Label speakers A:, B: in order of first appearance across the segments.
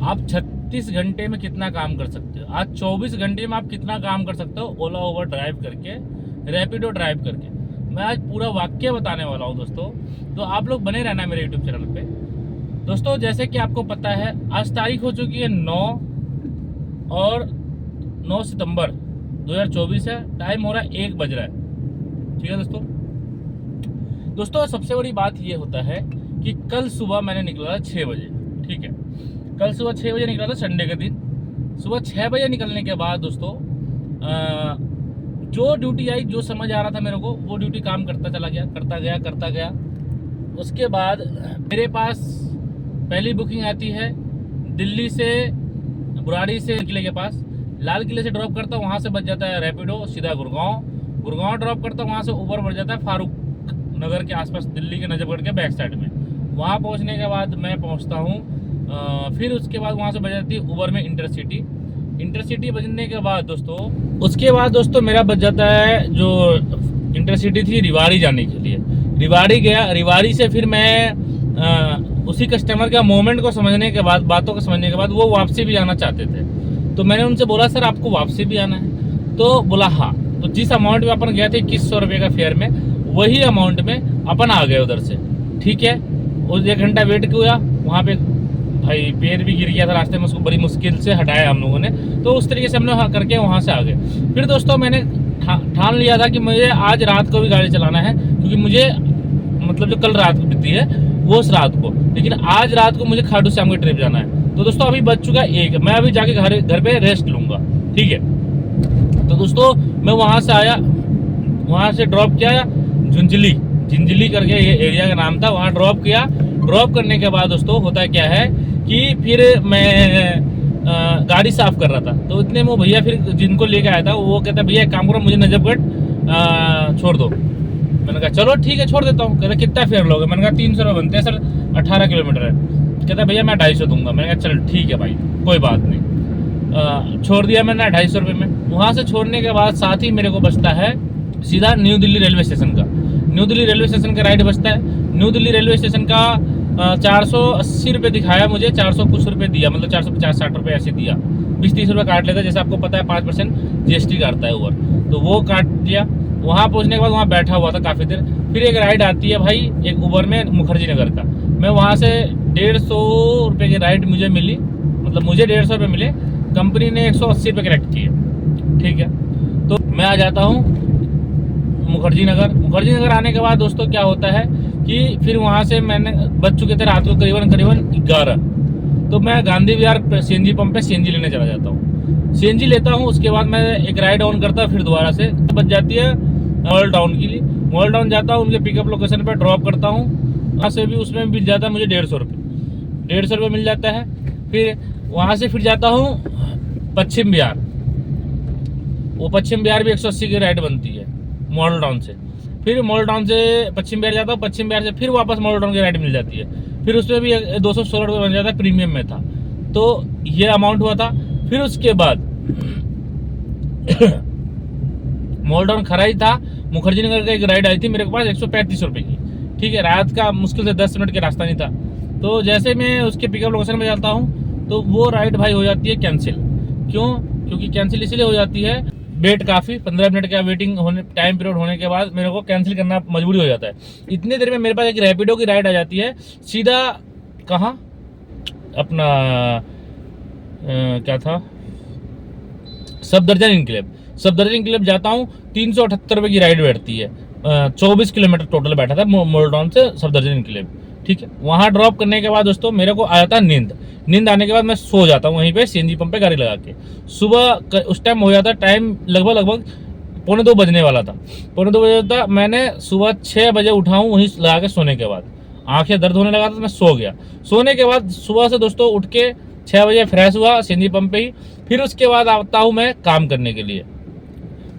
A: आप 36 घंटे में कितना काम कर सकते हो, आज 24 घंटे में आप कितना काम कर सकते हो ओला ओवर ड्राइव करके, रैपिडो ड्राइव करके। मैं आज पूरा वाक्य बताने वाला हूँ दोस्तों, तो आप लोग बने रहना मेरे यूट्यूब चैनल पे। दोस्तों जैसे कि आपको पता है आज तारीख हो चुकी है 9 सितंबर 2024 है, टाइम हो रहा है 1 बज रहा है। ठीक है दोस्तों सबसे बड़ी बात ये होता है कि कल सुबह मैंने निकला था 6 बजे। ठीक है, कल सुबह 6 बजे निकला था, संडे के दिन। सुबह 6 बजे निकलने के बाद दोस्तों जो ड्यूटी आई, जो समझ आ रहा था मेरे को, वो ड्यूटी काम करता चला गया, करता गया। उसके बाद मेरे पास पहली बुकिंग आती है दिल्ली से, बुराड़ी से किले के पास, लाल किले से ड्रॉप करता हूँ, वहाँ से बच जाता है रैपिडो सीधा गुड़गांव ड्रॉप करता हूँ, वहाँ से उबर बढ़ जाता है फारूक नगर के आसपास, दिल्ली के नजफगढ़ के बैक साइड में। वहाँ पहुँचने के बाद मैं पहुँचता हूँ, फिर उसके बाद वहाँ से बच जाती है उबर में इंटरसिटी बजने के बाद दोस्तों, उसके बाद दोस्तों मेरा बच जाता है जो इंटरसिटी थी रिवाड़ी जाने के लिए। रिवाड़ी गया, रिवाड़ी से फिर मैं उसी कस्टमर का मोमेंट को समझने के बाद, बातों को समझने के बाद, वो वापसी भी आना चाहते थे। तो मैंने उनसे बोला सर आपको वापसी भी आना है? तो बोला हाँ। तो जिस अमाउंट में अपन गए थे 2100 रुपये का फेयर में, वही अमाउंट में अपन आ गए उधर से। ठीक है, उस 1 घंटा वेट किया वहाँ पे, भाई पैर भी गिर गया था रास्ते में, उसको बड़ी मुश्किल से हटाया हम लोगों ने। तो उस तरीके से हम लोग करके वहाँ से आ गए। फिर दोस्तों मैंने ठान लिया था कि मुझे आज रात को भी गाड़ी चलाना है, क्योंकि मुझे मतलब जो कल रात को बीती है वो उस रात को, लेकिन आज रात को मुझे खाटू श्याम की ट्रिप जाना है। तो दोस्तों अभी बज चुका है 1, मैं अभी जाके घर पे रेस्ट लूँगा। ठीक है, तो दोस्तों मैं वहाँ से आया, वहाँ से ड्रॉप किया झुंझली करके ये एरिया का नाम था, वहाँ ड्रॉप किया। ड्रॉप करने के बाद दोस्तों होता है क्या है कि फिर मैं गाड़ी साफ कर रहा था, तो इतने में वो भैया फिर जिनको लेके आया था वो कहता भैया एक काम करो, मुझे नजफगढ़ छोड़ दो। मैंने कहा चलो ठीक है छोड़ देता हूँ। कहता कितना फेयर लोगे? मैंने कहा 300 रुपये बनते हैं सर, 18 किलोमीटर है। कहता भैया मैं 250 दूंगा। मैंने कहा चल ठीक है भाई कोई बात नहीं। छोड़ दिया मैंने 250 रुपये में। वहाँ से छोड़ने के बाद साथ ही मेरे को बचता है सीधा न्यू दिल्ली रेलवे स्टेशन का। न्यू दिल्ली रेलवे स्टेशन का राइड बचता है। न्यू दिल्ली रेलवे स्टेशन का 480 रुपये दिखाया मुझे, 400 कुछ रुपये दिया, मतलब 450-60 रुपये ऐसे दिया। 20-30 रुपये काट लेता है, जैसे आपको पता है 5% GST काटता है ऊपर, तो वो काट दिया। वहाँ पहुँचने के बाद वहाँ बैठा हुआ था काफ़ी देर। फिर एक राइड आती है भाई एक उबर में मुखर्जी नगर का। मैं वहाँ से 150 रुपये की राइड मुझे मिली, मतलब मुझे 150 रुपये मिले, कंपनी ने 180 रुपये कलेक्ट किए। ठीक है, तो मैं आ जाता हूँ मुखर्जी नगर आने के बाद दोस्तों क्या होता है कि फिर वहाँ से मैंने बज चुके थे रात को करीबन 11। तो मैं गांधी विहार CNG पंप पे CNG लेने चला जाता हूँ। CNG लेता हूँ, उसके बाद मैं एक राइड ऑन करता हूँ, फिर दोबारा से बच जाती है मॉडल टाउन के लिए। मॉडल टाउन जाता हूँ, उनके पिकअप लोकेशन पर ड्रॉप करता हूँ। वहाँ से भी उसमें मिल जाता है मुझे 150 रुपये मिल जाता है। फिर वहाँ से फिर जाता हूँ पश्चिम बिहार। वो पश्चिम बिहार भी 180 की राइड बनती है मॉडल टाउन से। फिर मॉडल टाउन से पश्चिम बिहार जाता हूँ, पश्चिम बिहार से फिर वापस मॉडल टाउन की राइड मिल जाती है। फिर उसमें भी 216 रुपये बन जाता है, प्रीमियम में था। तो ये अमाउंट हुआ था। फिर उसके बाद मॉडल टाउन खरा ही था, मुखर्जी नगर का एक राइड आई थी मेरे पास 135 रुपये की। ठीक है, रात का मुश्किल से 10 मिनट का रास्ता नहीं था। तो जैसे मैं उसके पिकअप लोकेशन में जाता हूँ तो वो राइड भाई हो जाती है कैंसिल। क्यों? क्योंकि कैंसिल इसलिए हो जाती है, वेट काफ़ी 15 मिनट का वेटिंग होने, टाइम पीरियड होने के बाद मेरे को कैंसिल करना मजबूरी हो जाता है। इतने देर में मेरे पास एक रैपिडो की राइड आ जाती है सीधा, कहाँ अपना क्या था, सफदरजंग इनक्लेव जाता हूँ। 378 रुपये की राइड बैठती है। 24 किलोमीटर टोटल बैठा था मॉडल टाउन से सफदरजंग इनक्लेव। ठीक है, वहाँ ड्रॉप करने के बाद दोस्तों मेरे को आ जाता है नींद आने के बाद मैं सो जाता हूँ वहीं पे CNG पंप पे गाड़ी लगा के। सुबह उस टाइम हो जाता है, टाइम लगभग 1:45 बजने वाला था। 1:45 बजे था, मैंने सुबह 6 बजे उठा हूँ वहीं लगा के सोने के बाद। आंखें दर्द होने लगा था तो मैं सो गया। सोने के बाद सुबह से दोस्तों उठ के 6 बजे फ्रेश हुआ CNG पंप पे ही। फिर उसके बाद आता हूँ मैं काम करने के लिए।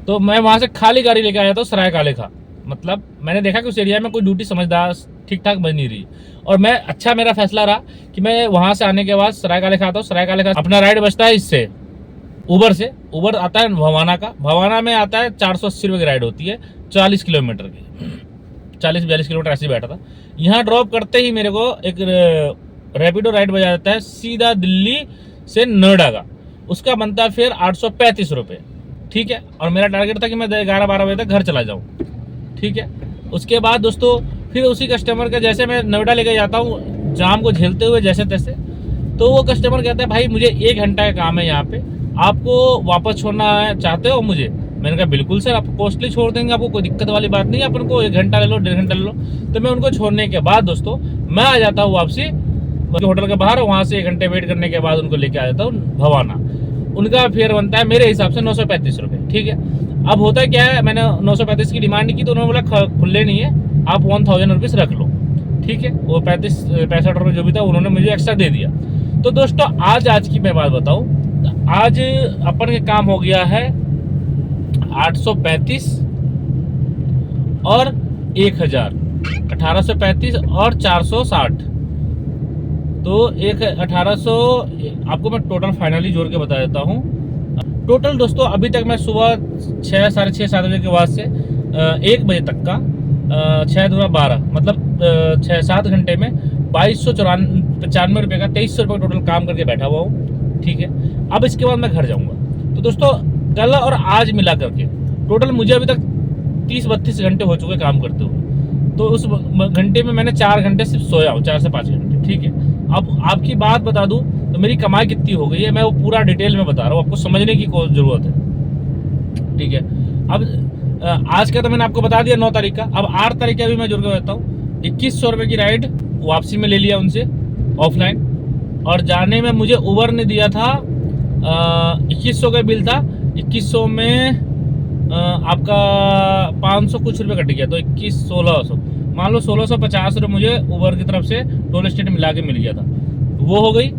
A: तो मैं वहाँ से खाली गाड़ी लेके आया था सराय काले खा। मतलब मैंने देखा कि उस एरिया में कोई ड्यूटी समझदार ठीक ठाक बन नहीं रही, और मैं अच्छा मेरा फैसला रहा कि मैं वहाँ से आने के बाद सराय काले खाता हूँ। सराय काले खा अपना राइड बचता है इससे, उबर से। उबर आता है भवाना का, भवाना में आता है 480 रुपये की राइड होती है 40 किलोमीटर की, 40-42 किलोमीटर ऐसे बैठा था। यहाँ ड्रॉप करते ही मेरे को एक रैपिडो राइड बजा देता है सीधा दिल्ली से नोएडा का, उसका बनता है फिर 835 रुपये। ठीक है, और मेरा टारगेट था कि मैं 11-12 बजे तक घर चला जाऊँ। ठीक है, उसके बाद दोस्तों फिर उसी कस्टमर का जैसे मैं नोएडा लेके जाता हूँ जाम को झेलते हुए जैसे तैसे, तो वो कस्टमर कहता है भाई मुझे 1 घंटा का काम है यहाँ पे, आपको वापस छोड़ना चाहते हो मुझे? मैंने कहा बिल्कुल सर, आपको कॉस्टली छोड़ देंगे, आपको कोई दिक्कत वाली बात नहीं है, अपन को 1 घंटा ले लो, 1.5 घंटा ले लो। तो मैं उनको छोड़ने के बाद दोस्तों मैं आ जाता हूँ वापसी होटल के बाहर, वहाँ से 1 घंटे वेट करने के बाद उनको लेके आ जाता हूँ भवाना। उनका फेयर बनता है मेरे हिसाब से 935 रुपये। ठीक है, अब होता है क्या है, मैंने 935 की डिमांड की तो उन्होंने बोला खुले नहीं है, आप 1000 रुपीज़ रख लो। ठीक है, वो 65 रुपये जो भी था उन्होंने मुझे एक्स्ट्रा दे दिया। तो दोस्तों आज की मैं बात बताऊँ, आज अपन का काम हो गया है 835 और 1000, 1835 और 460, तो 1800 आपको मैं टोटल फाइनली जोड़ के बता देता हूँ। टोटल दोस्तों अभी तक मैं सुबह 6, साढ़े 6, 7 बजे के बाद से 1 बजे तक का 6 दूना 12 मतलब 6-7 घंटे में 2295 रुपये का 2300 रुपये टोटल काम करके बैठा हुआ हूँ। ठीक है, अब इसके बाद मैं घर जाऊँगा। तो दोस्तों कल और आज मिला करके टोटल मुझे अभी तक 30-32 घंटे हो चुके काम करते हुए। तो उस घंटे में मैंने 4 घंटे सिर्फ सोया हूँ, 4 से 5 घंटे। ठीक है, अब आपकी बात बता दूं तो मेरी कमाई कितनी हो गई है मैं वो पूरा डिटेल में बता रहा हूँ, आपको समझने की कोई ज़रूरत है। ठीक है, अब आज का तो मैंने आपको बता दिया 9 तारीख का। अब 8 तारीख का भी मैं जुड़ के बताता हूँ। 2100 रुपये की राइड वापसी में ले लिया उनसे ऑफलाइन, और जाने में मुझे उबर ने दिया था 2100 का बिल था, 2100 में आपका 500 कुछ रुपये कट गया, तो 1600 मान लो 1650 रुपये मुझे उबर की तरफ से टोल स्टेट मिला के मिल गया था, वो हो गई।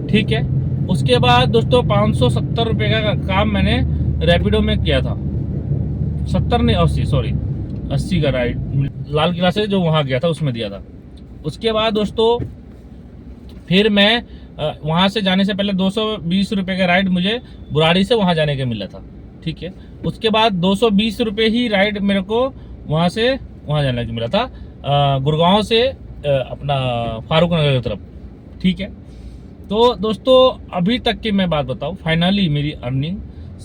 A: ठीक है, उसके बाद दोस्तों 570 रुपये का काम मैंने रैपिडो में किया था, 70 नहीं 80, सॉरी 80 का राइड लाल किला से जो वहाँ गया था उसमें दिया था। उसके बाद दोस्तों फिर मैं वहाँ से जाने से पहले 220 रुपये का राइड मुझे बुराड़ी से वहाँ जाने का मिला था। ठीक है, उसके बाद 220 रुपये ही राइड मेरे को वहाँ से वहाँ जाने का मिला था, गुड़गांव से अपना फारूक नगर की तरफ। ठीक है, तो दोस्तों अभी तक की मैं बात बताऊँ, फाइनली मेरी अर्निंग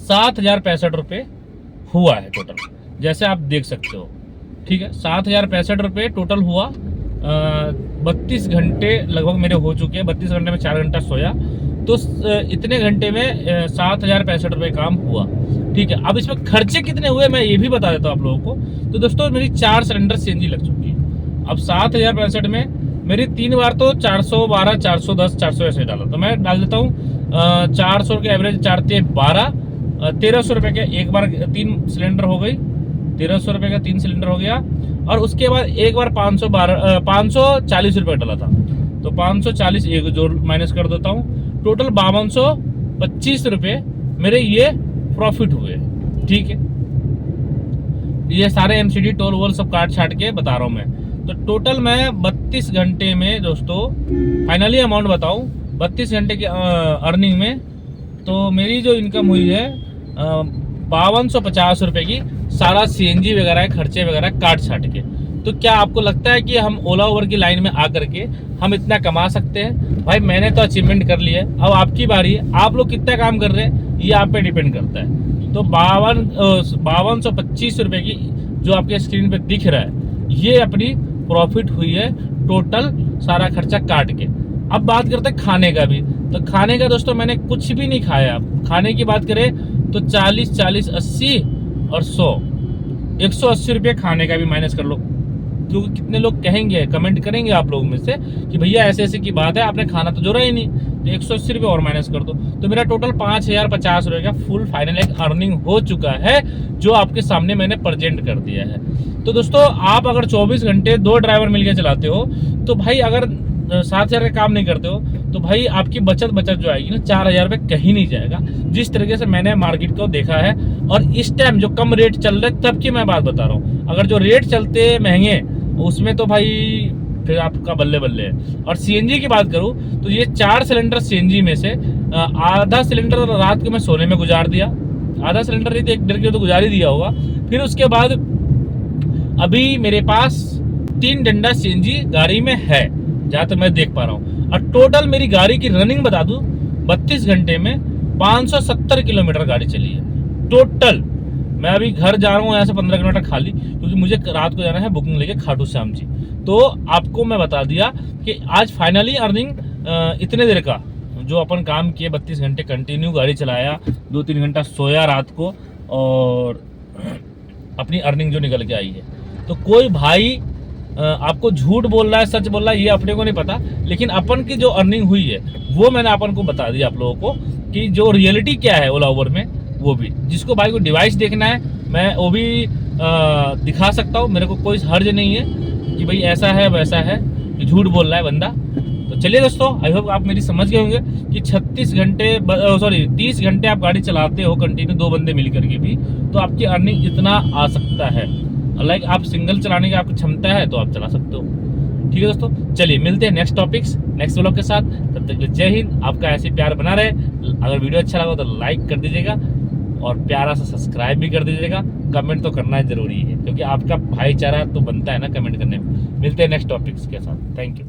A: 7065 रुपये हुआ है टोटल, जैसे आप देख सकते हो। ठीक है, 7065 रुपये टोटल हुआ। 32 घंटे लगभग मेरे हो चुके हैं, 32 घंटे में 4 घंटा सोया, तो इतने घंटे में 7065 रुपये काम हुआ। ठीक है, अब इसमें खर्चे कितने हुए मैं ये भी बता देता हूँ आप लोगों को। तो दोस्तों मेरी 4 सिलेंडर सीएनजी लग चुकी है। अब 7065 में मेरी 3 बार तो 412, 410, 400 ऐसे डाला, तो मैं डाल देता हूँ 400 के एवरेज, 4×3=12, 1300 रुपये के एक बार 3 सिलेंडर हो गई, 1300 रुपये का 3 सिलेंडर हो गया। और उसके बाद एक बार 540 रुपये डाला था, तो 540 एक जोड़ माइनस कर देता हूँ, टोटल 5225 रुपये मेरे ये प्रॉफिट हुए। ठीक है, ये सारे एमसीडी टोल वोल सब काट छाट के बता रहा हूँ मैं। तो टोटल मैं 32 घंटे में दोस्तों फाइनली अमाउंट बताऊँ, 32 घंटे की अर्निंग में तो मेरी जो इनकम हुई है 5250 रुपये की, सारा सीएनजी वगैरह खर्चे वगैरह काट छाट के। तो क्या आपको लगता है कि हम ओला उबर की लाइन में आकर के हम इतना कमा सकते हैं? भाई मैंने तो अचीवमेंट कर लिया है, अब आपकी बारी है, आप लोग कितना काम कर रहे हैं ये आप पे डिपेंड करता है। तो 5225 रुपये की जो आपके स्क्रीन पे दिख रहा है ये अपनी प्रॉफिट हुई है टोटल सारा खर्चा काट के। अब बात करते हैं खाने का भी, तो खाने का दोस्तों मैंने कुछ भी नहीं खाया। खाने की बात करें तो 40, 80 और 100, 180 रुपये खाने का भी माइनस कर लो, क्योंकि कितने लोग कहेंगे, कमेंट करेंगे आप लोगों में से कि भैया ऐसे ऐसे की बात है, आपने खाना तो जोड़ा ही नहीं, तो 180 रुपये और माइनस कर दो, तो मेरा टोटल 5050 रुपये का फुल फाइनल एक अर्निंग हो चुका है, जो आपके सामने मैंने प्रेजेंट कर दिया है। तो दोस्तों आप अगर 24 घंटे 2 ड्राइवर मिलकर चलाते हो, तो भाई अगर 7000 का काम नहीं करते हो, तो भाई आपकी बचत जो आएगी ना 4000 रुपये कहीं नहीं जाएगा, जिस तरीके से मैंने मार्केट को देखा है। और इस टाइम जो कम रेट चल रहे तब की मैं बात बता रहा हूँ, अगर जो रेट चलते महंगे उसमें तो भाई फिर आपका बल्ले बल्ले है। और सीएनजी की बात करूँ तो ये 4 सिलेंडर सीएनजी में से आधा सिलेंडर रात को मैं सोने में गुजार दिया, आधा सिलेंडर नहीं तो 1-1.5 किलो तो गुजार ही दिया होगा। फिर उसके बाद अभी मेरे पास 3 डंडा सीएनजी गाड़ी में है, जहाँ तक मैं देख पा रहा हूँ। और टोटल मेरी गाड़ी की रनिंग बता दूं 32 घंटे में 570 किलोमीटर गाड़ी चली है टोटल। मैं अभी घर जा रहा हूँ यहाँ से 15 किलोमीटर खाली, क्योंकि मुझे रात को जाना है बुकिंग लेके खाटू श्याम जी। तो आपको मैं बता दिया कि आज फाइनली अर्निंग इतने देर का जो अपन काम किए 32 घंटे कंटिन्यू गाड़ी चलाया, 2-3 घंटा सोया रात को, और अपनी अर्निंग जो निकल के आई है। तो कोई भाई आपको झूठ बोल रहा है सच बोल रहा है ये अपने को नहीं पता, लेकिन अपन की जो अर्निंग हुई है वो मैंने अपन को बता दिया आप लोगों को कि जो रियलिटी क्या है ओला उबर में। वो भी जिसको भाई को डिवाइस देखना है मैं वो भी दिखा सकता हूँ, मेरे को कोई हर्ज नहीं है कि भाई ऐसा है वैसा है, कि झूठ बोल रहा है बंदा। तो चलिए दोस्तों, आई होप आप मेरी समझ गए होंगे कि 30 घंटे आप गाड़ी चलाते हो कंटिन्यू 2 बंदे मिल करके भी, तो आपकी अर्निंग इतना आ सकता है। लाइक आप सिंगल चलाने की आपकी क्षमता है तो आप चला सकते हो। ठीक है दोस्तों, चलिए मिलते हैं नेक्स्ट टॉपिक्स नेक्स्ट व्लॉग के साथ। तब तक जय हिंद। आपका ऐसे प्यार बना रहे। अगर वीडियो अच्छा लगा तो लाइक कर दीजिएगा और प्यारा सा सब्सक्राइब भी कर दीजिएगा। कमेंट तो करना जरूरी है, क्योंकि आपका भाईचारा तो बनता है ना कमेंट करने में। मिलते हैं नेक्स्ट टॉपिक्स के साथ। Thank you.